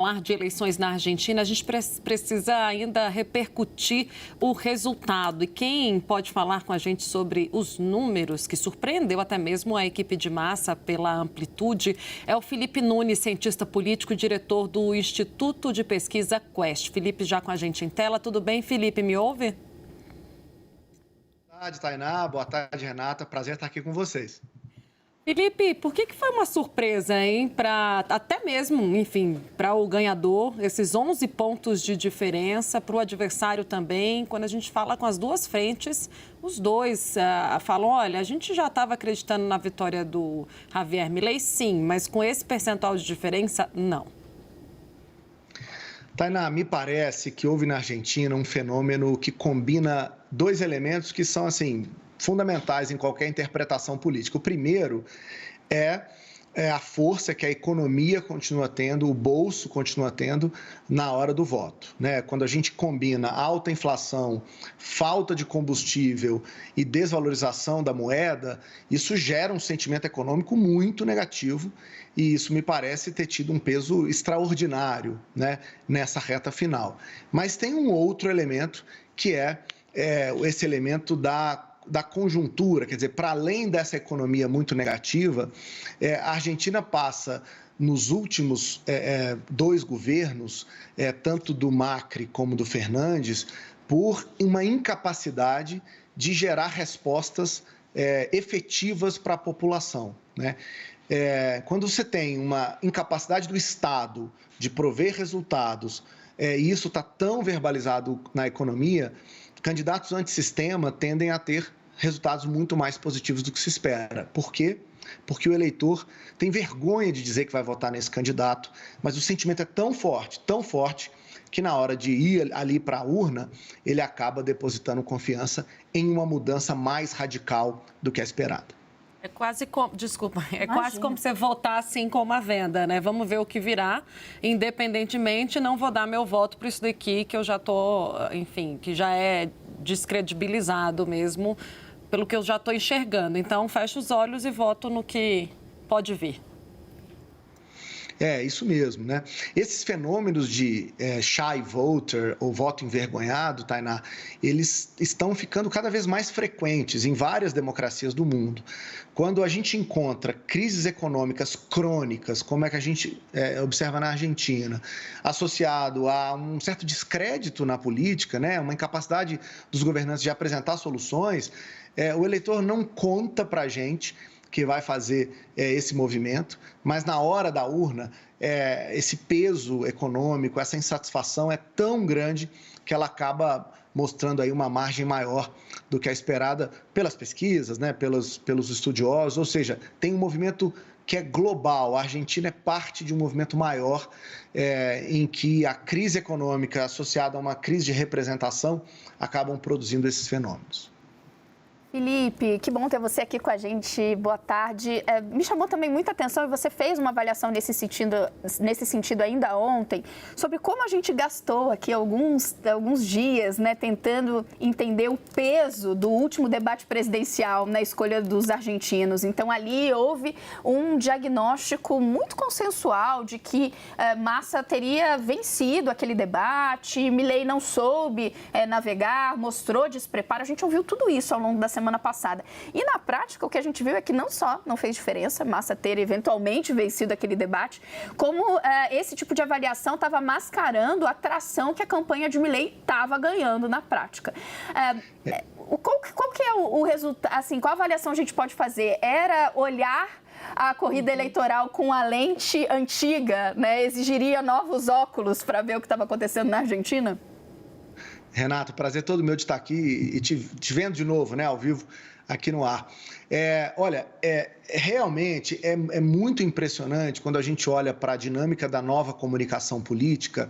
Falar de eleições na Argentina, a gente precisa ainda repercutir o resultado. E quem pode falar com a gente sobre os números, que surpreendeu até mesmo a equipe de Massa pela amplitude, é o Felipe Nunes, cientista político e diretor do Instituto de Pesquisa Quest. Felipe já com a gente em tela. Tudo bem, Felipe? Me ouve? Boa tarde, Tainá. Boa tarde, Renata. Prazer estar aqui com vocês. Felipe, por que foi uma surpresa, hein? Para até mesmo, enfim, para o ganhador, esses 11 pontos de diferença, para o adversário também. Quando a gente fala com as duas frentes, os dois falam, olha, a gente já estava acreditando na vitória do Javier Milei, sim, mas com esse percentual de diferença, não. Tainá, me parece que houve na Argentina um fenômeno que combina dois elementos que são, assim, fundamentais em qualquer interpretação política. O primeiro é a força que a economia continua tendo, o bolso continua tendo na hora do voto, né? Quando a gente combina alta inflação, falta de combustível e desvalorização da moeda, isso gera um sentimento econômico muito negativo e isso me parece ter tido um peso extraordinário, né, nessa reta final. Mas tem um outro elemento que é esse elemento da conjuntura, quer dizer, para além dessa economia muito negativa, a Argentina passa, nos últimos dois governos, tanto do Macri como do Fernandes, por uma incapacidade de gerar respostas efetivas para a população, né? Quando você tem uma incapacidade do Estado de prover resultados, e isso está tão verbalizado na economia, candidatos antissistema tendem a ter resultados muito mais positivos do que se espera. Por quê? Porque o eleitor tem vergonha de dizer que vai votar nesse candidato, mas o sentimento é tão forte, que na hora de ir ali para a urna, ele acaba depositando confiança em uma mudança mais radical do que a esperada. É quase como, desculpa, quase como você votar assim com uma venda, né? Vamos ver o que virá. Independentemente, não vou dar meu voto para isso daqui, que eu já tô, enfim, que já é descredibilizado mesmo, pelo que eu já estou enxergando. Então, fecho os olhos e voto no que pode vir. É, isso mesmo, né? Esses fenômenos de shy voter ou voto envergonhado, Tainá, eles estão ficando cada vez mais frequentes em várias democracias do mundo. Quando a gente encontra crises econômicas crônicas, como é que a gente observa na Argentina, associado a um certo descrédito na política, né? Uma incapacidade dos governantes de apresentar soluções, o eleitor não conta para a gente que vai fazer esse movimento, mas na hora da urna, esse peso econômico, essa insatisfação é tão grande que ela acaba mostrando aí uma margem maior do que a esperada pelas pesquisas, né, pelos estudiosos, ou seja, tem um movimento que é global. A Argentina é parte de um movimento maior em que a crise econômica associada a uma crise de representação acabam produzindo esses fenômenos. Felipe, que bom ter você aqui com a gente. Boa tarde. Me chamou também muita atenção e você fez uma avaliação nesse sentido ainda ontem, sobre como a gente gastou aqui alguns dias, né, tentando entender o peso do último debate presidencial na escolha dos argentinos. Então, ali houve um diagnóstico muito consensual de que Massa teria vencido aquele debate, Milei não soube navegar, mostrou despreparo. A gente ouviu tudo isso ao longo da semana passada. E na prática, o que a gente viu é que não só não fez diferença Massa ter eventualmente vencido aquele debate, como esse tipo de avaliação estava mascarando a tração que a campanha de Milei estava ganhando na prática. Qual que é o resultado? Assim, qual avaliação a gente pode fazer? Era olhar a corrida eleitoral com a lente antiga, né? Exigiria novos óculos para ver o que estava acontecendo na Argentina? Renato, prazer todo meu de estar aqui e te vendo de novo, né, ao vivo, aqui no ar. Olha, realmente é muito impressionante quando a gente olha para a dinâmica da nova comunicação política,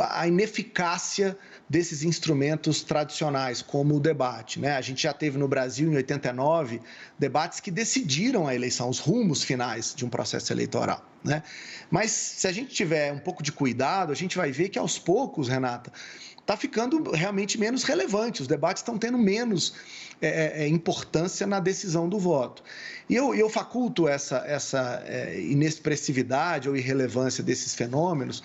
a ineficácia desses instrumentos tradicionais, como o debate, né? A gente já teve no Brasil, em 89, debates que decidiram a eleição, os rumos finais de um processo eleitoral, né? Mas se a gente tiver um pouco de cuidado, a gente vai ver que aos poucos, Renata, está ficando realmente menos relevante, os debates estão tendo menos importância na decisão do voto. E eu faculto essa inexpressividade ou irrelevância desses fenômenos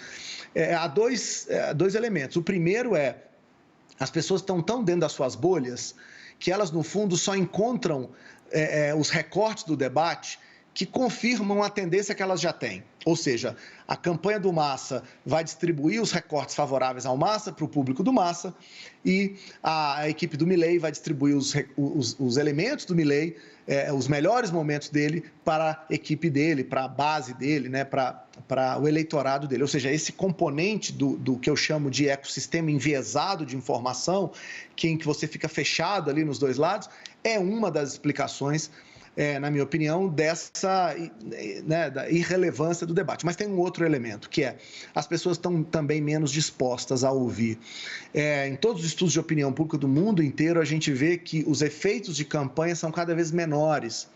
a dois elementos. O primeiro é, as pessoas estão tão dentro das suas bolhas que elas, no fundo, só encontram os recortes do debate que confirmam a tendência que elas já têm. Ou seja, a campanha do Massa vai distribuir os recortes favoráveis ao Massa para o público do Massa e a equipe do Milei vai distribuir os elementos do Milei, os melhores momentos dele para a equipe dele, para a base dele, né, para o eleitorado dele. Ou seja, esse componente do que eu chamo de ecossistema enviesado de informação, em que você fica fechado ali nos dois lados, é uma das explicações, na minha opinião, dessa da irrelevância do debate. Mas tem um outro elemento, que é as pessoas estão também menos dispostas a ouvir. Em todos os estudos de opinião pública do mundo inteiro, a gente vê que os efeitos de campanha são cada vez menores.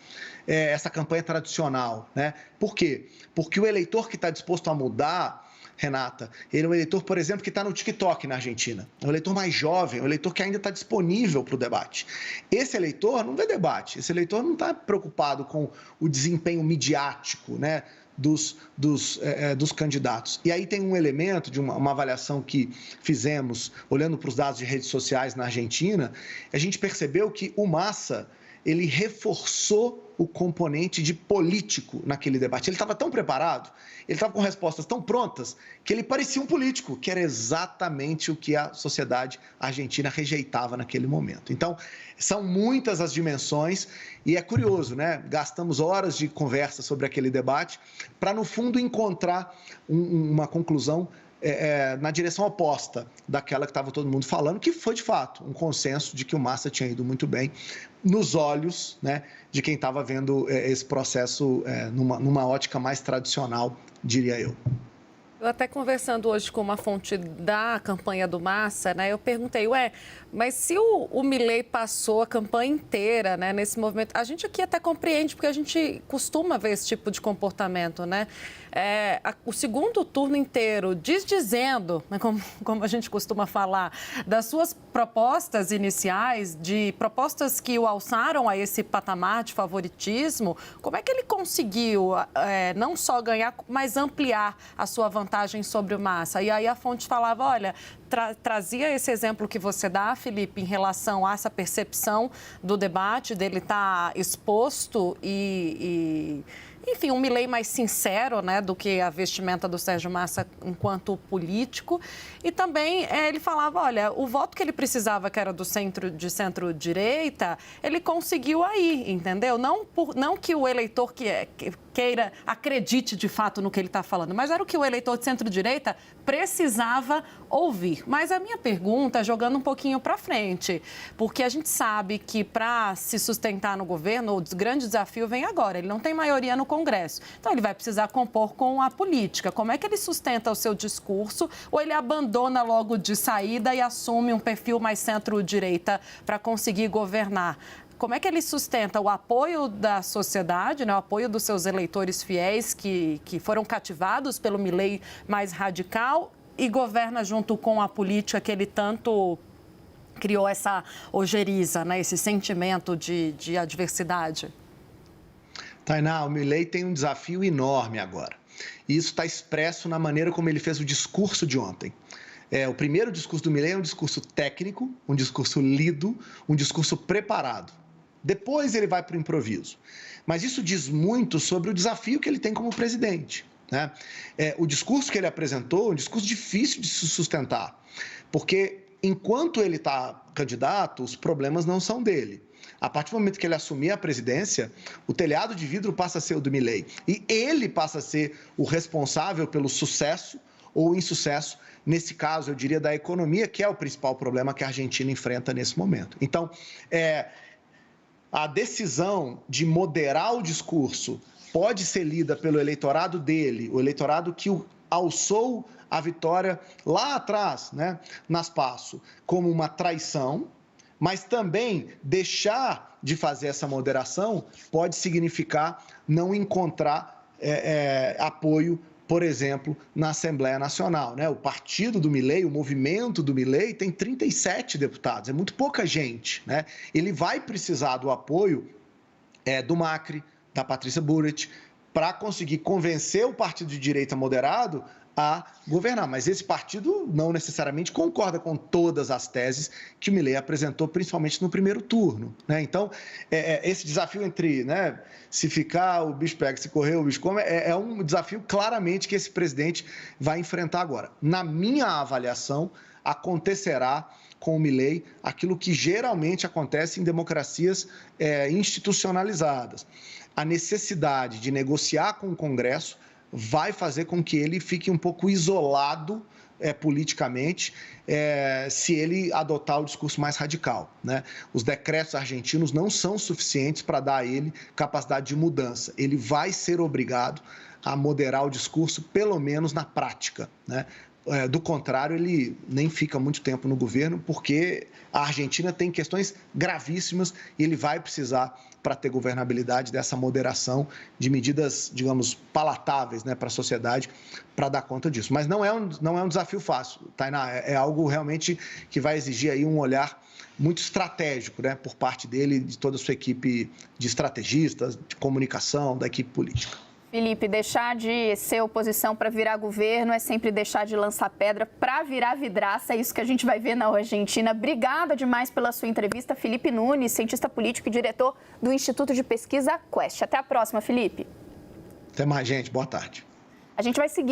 Essa campanha tradicional, né? Por quê? Porque o eleitor que está disposto a mudar, Renata, ele é um eleitor, por exemplo, que está no TikTok na Argentina. É um eleitor mais jovem, um eleitor que ainda está disponível para o debate. Esse eleitor não vê debate, esse eleitor não está preocupado com o desempenho midiático, né, dos candidatos. E aí tem um elemento de uma avaliação que fizemos, olhando para os dados de redes sociais na Argentina, a gente percebeu que o Massa, ele reforçou o componente de político naquele debate. Ele estava tão preparado, ele estava com respostas tão prontas, que ele parecia um político, que era exatamente o que a sociedade argentina rejeitava naquele momento. Então, são muitas as dimensões e é curioso, né? Gastamos horas de conversa sobre aquele debate para, no fundo, encontrar uma conclusão na direção oposta daquela que estava todo mundo falando, que foi, de fato, um consenso de que o Massa tinha ido muito bem nos olhos, né, de quem estava vendo esse processo numa ótica mais tradicional, diria eu. Eu até conversando hoje com uma fonte da campanha do Massa, né, eu perguntei, mas se o Milei passou a campanha inteira, né, nesse movimento, a gente aqui até compreende, porque a gente costuma ver esse tipo de comportamento, né? O segundo turno inteiro dizendo, né, como a gente costuma falar, das suas propostas iniciais, de propostas que o alçaram a esse patamar de favoritismo, como é que ele conseguiu não só ganhar, mas ampliar a sua vantagem sobre o Massa? E aí a fonte falava, olha, trazia esse exemplo que você dá, Felipe, em relação a essa percepção do debate, dele estar exposto enfim, um Milei mais sincero, né, do que a vestimenta do Sérgio Massa enquanto político. E também ele falava, olha, o voto que ele precisava, que era do centro-direita, ele conseguiu aí, entendeu? Não que o eleitor queira, acredite de fato no que ele está falando, mas era o que o eleitor de centro-direita precisava ouvir. Mas a minha pergunta, jogando um pouquinho para frente, porque a gente sabe que para se sustentar no governo, o grande desafio vem agora. Ele não tem maioria no Congresso. Então, ele vai precisar compor com a política. Como é que ele sustenta o seu discurso ou ele abandona logo de saída e assume um perfil mais centro-direita para conseguir governar? Como é que ele sustenta o apoio da sociedade, né, o apoio dos seus eleitores fiéis que foram cativados pelo Milei mais radical e governa junto com a política que ele tanto criou essa ojeriza, né, esse sentimento de adversidade? Tainá, o Milei tem um desafio enorme agora. E isso está expresso na maneira como ele fez o discurso de ontem. O primeiro discurso do Milei é um discurso técnico, um discurso lido, um discurso preparado. Depois ele vai para o improviso. Mas isso diz muito sobre o desafio que ele tem como presidente, né? O discurso que ele apresentou é um discurso difícil de se sustentar, porque enquanto ele está candidato, os problemas não são dele. A partir do momento que ele assumir a presidência, o telhado de vidro passa a ser o do Milei. E ele passa a ser o responsável pelo sucesso ou insucesso, nesse caso, eu diria, da economia, que é o principal problema que a Argentina enfrenta nesse momento. Então, a decisão de moderar o discurso pode ser lida pelo eleitorado dele, o eleitorado que o alçou a vitória lá atrás, né, nas PASSO, como uma traição, mas também deixar de fazer essa moderação pode significar não encontrar apoio por exemplo, na Assembleia Nacional, né? O partido do Milei, o movimento do Milei tem 37 deputados, é muito pouca gente, né? Ele vai precisar do apoio do Macri, da Patrícia Burit, para conseguir convencer o partido de direita moderado a governar. Mas esse partido não necessariamente concorda com todas as teses que o Milei apresentou, principalmente no primeiro turno, né? Então, esse desafio entre, né, se ficar, o bicho pega, se correr, o bicho come, é um desafio claramente que esse presidente vai enfrentar agora. Na minha avaliação, acontecerá com o Milei aquilo que geralmente acontece em democracias institucionalizadas. A necessidade de negociar com o Congresso vai fazer com que ele fique um pouco isolado politicamente se ele adotar o discurso mais radical, né? Os decretos argentinos não são suficientes para dar a ele capacidade de mudança. Ele vai ser obrigado a moderar o discurso, pelo menos na prática, né? Do contrário, ele nem fica muito tempo no governo, porque a Argentina tem questões gravíssimas e ele vai precisar, para ter governabilidade, dessa moderação de medidas, digamos, palatáveis, né, para a sociedade, para dar conta disso. Mas não é um desafio fácil, Tainá, é algo realmente que vai exigir aí um olhar muito estratégico, né, por parte dele e de toda a sua equipe de estrategistas, de comunicação, da equipe política. Felipe, deixar de ser oposição para virar governo é sempre deixar de lançar pedra para virar vidraça. É isso que a gente vai ver na Argentina. Obrigada demais pela sua entrevista, Felipe Nunes, cientista político e diretor do Instituto de Pesquisa Quest. Até a próxima, Felipe. Até mais, gente. Boa tarde. A gente vai seguir.